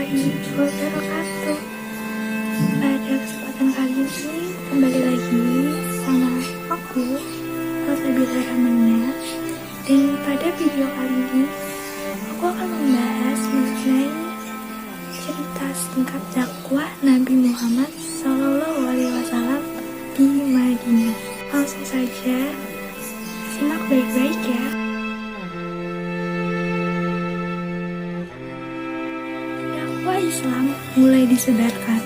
warahmatullahi wabarakatuh. Pada kesempatan kali ini kembali lagi sama aku, Salsabila Rahmania. Dan pada video kali ini aku akan membahas mengenai cerita singkat dakwah Nabi Muhammad SAW di Madinah. Langsung saja simak baik-baik ya. Islam mulai disebarkan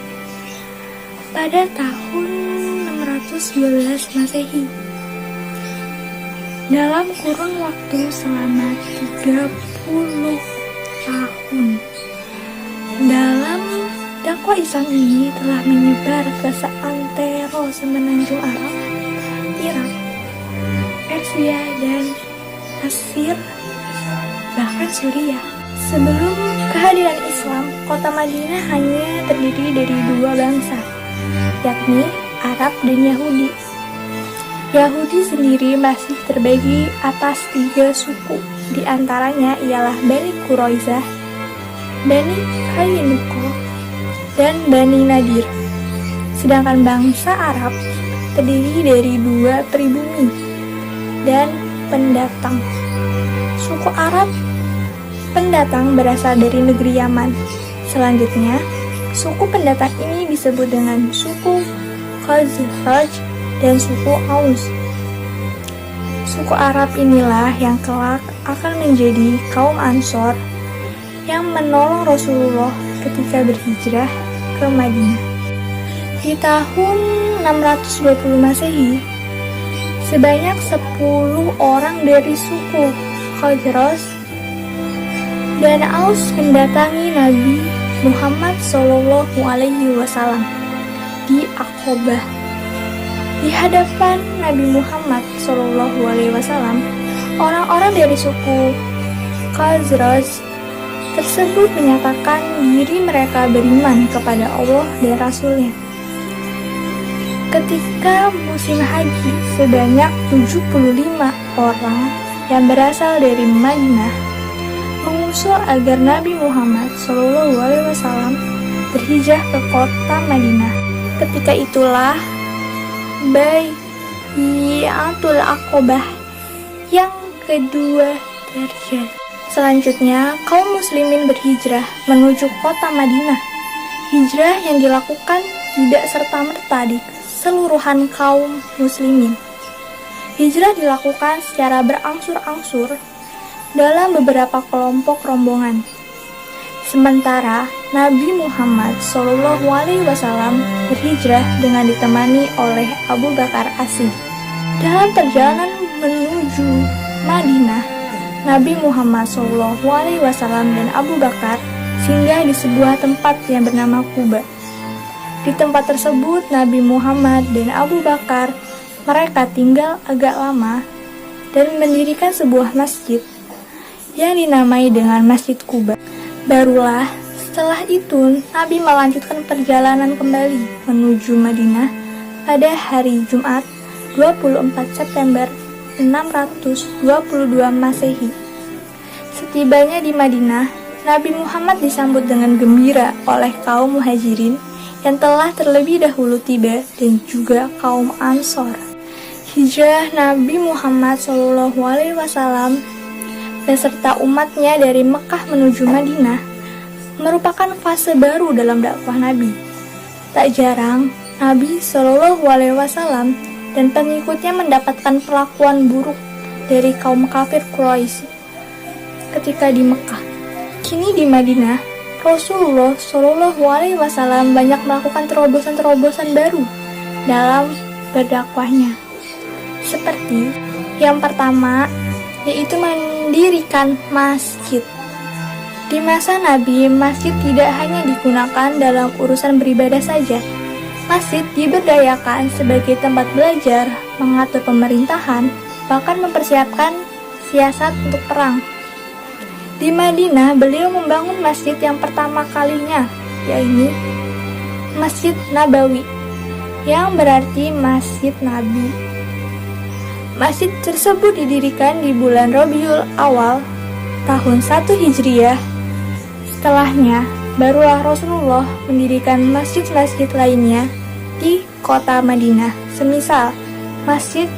pada tahun 612 Masehi. Dalam kurun waktu selama 30 tahun. Dalam dakwah Islam ini telah menyebar ke seantero semenanjung Arab, Irak, Persia, dan Mesir, bahkan Suriah. Sebelum kehadiran Islam, kota Madinah hanya terdiri dari dua bangsa, yakni Arab dan Yahudi. Yahudi sendiri masih terbagi atas 3 suku, di antaranya ialah Bani Quraizah, Bani Qainuqa, dan Bani Nadir. Sedangkan bangsa Arab terdiri dari 2 pribumi dan pendatang. Suku Arab pendatang berasal dari negeri Yaman. Selanjutnya, suku pendatang ini disebut dengan suku Khazraj dan suku Aus. Suku Arab inilah yang kelak akan menjadi kaum Ansor yang menolong Rasulullah ketika berhijrah ke Madinah. Di tahun 620 Masehi, sebanyak 10 orang dari suku Khazraj dan Aus mendatangi Nabi Muhammad SAW di Aqobah. Di hadapan Nabi Muhammad SAW, orang-orang dari suku Khazraj tersebut menyatakan diri mereka beriman kepada Allah dan Rasul-Nya. Ketika musim haji, sebanyak 75 orang yang berasal dari Madinah mengusul agar Nabi Muhammad SAW berhijrah ke kota Madinah. Ketika itulah Bai'atul Aqobah yang kedua terjadi. Selanjutnya, kaum muslimin berhijrah menuju kota Madinah. Hijrah yang dilakukan tidak serta-merta di keseluruhan kaum muslimin. Hijrah dilakukan secara berangsur-angsur dalam beberapa kelompok rombongan. Sementara Nabi Muhammad SAW berhijrah dengan ditemani oleh Abu Bakar As-Siddiq. Dalam perjalanan menuju Madinah, Nabi Muhammad SAW dan Abu Bakar singgah di sebuah tempat yang bernama Quba. Di tempat tersebut Nabi Muhammad dan Abu Bakar mereka tinggal agak lama dan mendirikan sebuah masjid yang dinamai dengan Masjid Quba. Barulah setelah itu Nabi melanjutkan perjalanan kembali menuju Madinah pada hari Jumat 24 September 622 Masehi. Setibanya di Madinah, Nabi Muhammad disambut dengan gembira oleh kaum Muhajirin yang telah terlebih dahulu tiba dan juga kaum Ansor. Hijrah Nabi Muhammad SAW beserta umatnya dari Mekah menuju Madinah merupakan fase baru dalam dakwah Nabi. Tak jarang Nabi SAW dan pengikutnya mendapatkan perlakuan buruk dari kaum kafir Quraisy ketika di Mekah. Kini di Madinah, Rasulullah SAW banyak melakukan terobosan-terobosan baru dalam berdakwahnya. Seperti yang pertama, yaitu mendirikan masjid. Di masa Nabi, masjid tidak hanya digunakan dalam urusan beribadah saja. Masjid diberdayakan sebagai tempat belajar, mengatur pemerintahan, bahkan mempersiapkan siasat untuk perang. Di Madinah, beliau membangun masjid yang pertama kalinya, yaitu Masjid Nabawi, yang berarti Masjid Nabi. Masjid tersebut didirikan di bulan Rabiul Awal tahun 1 Hijriah. Setelahnya, barulah Rasulullah mendirikan masjid-masjid lainnya di kota Madinah, semisal Masjid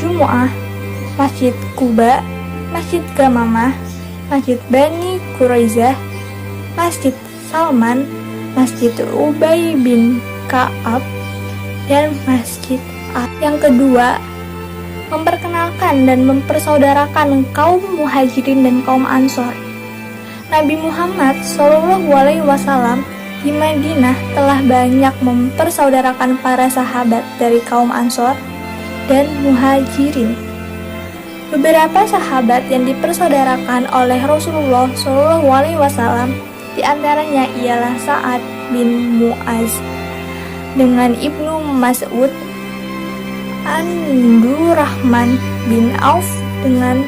Jumu'ah, Masjid Quba, Masjid Gamamah, Masjid Bani Quraizah, Masjid Salman, Masjid Ubay bin Ka'ab, dan Masjid Yang kedua, memperkenalkan dan mempersaudarakan kaum Muhajirin dan kaum Ansor. Nabi Muhammad SAW di Madinah telah banyak mempersaudarakan para sahabat dari kaum Ansor dan Muhajirin. Beberapa sahabat yang dipersaudarakan oleh Rasulullah SAW di antaranya ialah Sa'ad bin Mu'az dengan Ibnu Mas'ud, Abdurrahman bin Auf dengan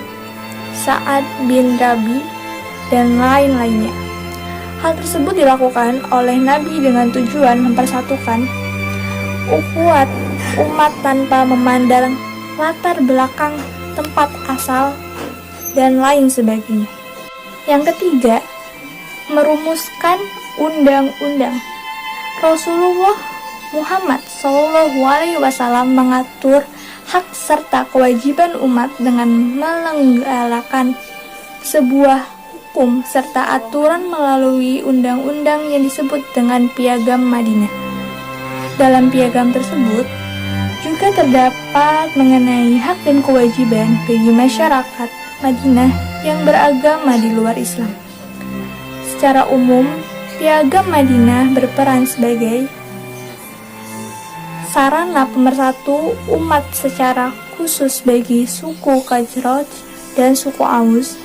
Sa'ad bin Rabi, dan lain-lainnya. Hal tersebut dilakukan oleh Nabi dengan tujuan mempersatukan ukhuwat umat tanpa memandang latar belakang, tempat asal, dan lain sebagainya. Yang ketiga, merumuskan undang-undang. Rasulullah Muhammad SAW mengatur hak serta kewajiban umat dengan menegakkan sebuah hukum serta aturan melalui undang-undang yang disebut dengan Piagam Madinah. Dalam piagam tersebut juga terdapat mengenai hak dan kewajiban bagi masyarakat Madinah yang beragama di luar Islam. Secara umum, Piagam Madinah berperan sebagai sarana pemersatu umat secara khusus bagi suku Khazraj dan suku Aus.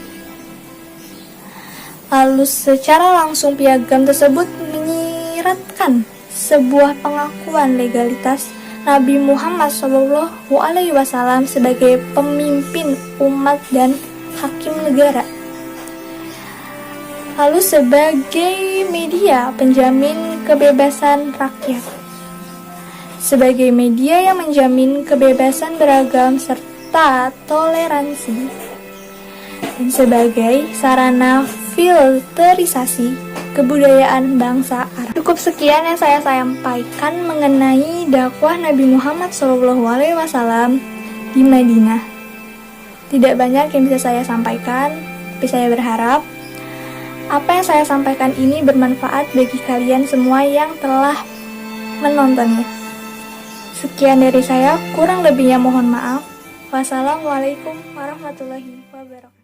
Lalu secara langsung piagam tersebut menyiratkan sebuah pengakuan legalitas Nabi Muhammad SAW sebagai pemimpin umat dan hakim negara. Lalu sebagai media penjamin kebebasan rakyat. Sebagai media yang menjamin kebebasan beragam serta toleransi. Dan sebagai sarana filterisasi kebudayaan bangsa Arab. Cukup sekian yang saya sampaikan mengenai dakwah Nabi Muhammad SAW di Madinah. Tidak banyak yang bisa saya sampaikan, tapi saya berharap apa yang saya sampaikan ini bermanfaat bagi kalian semua yang telah menontonnya. Sekian dari saya, kurang lebihnya mohon maaf. Wassalamualaikum warahmatullahi wabarakatuh.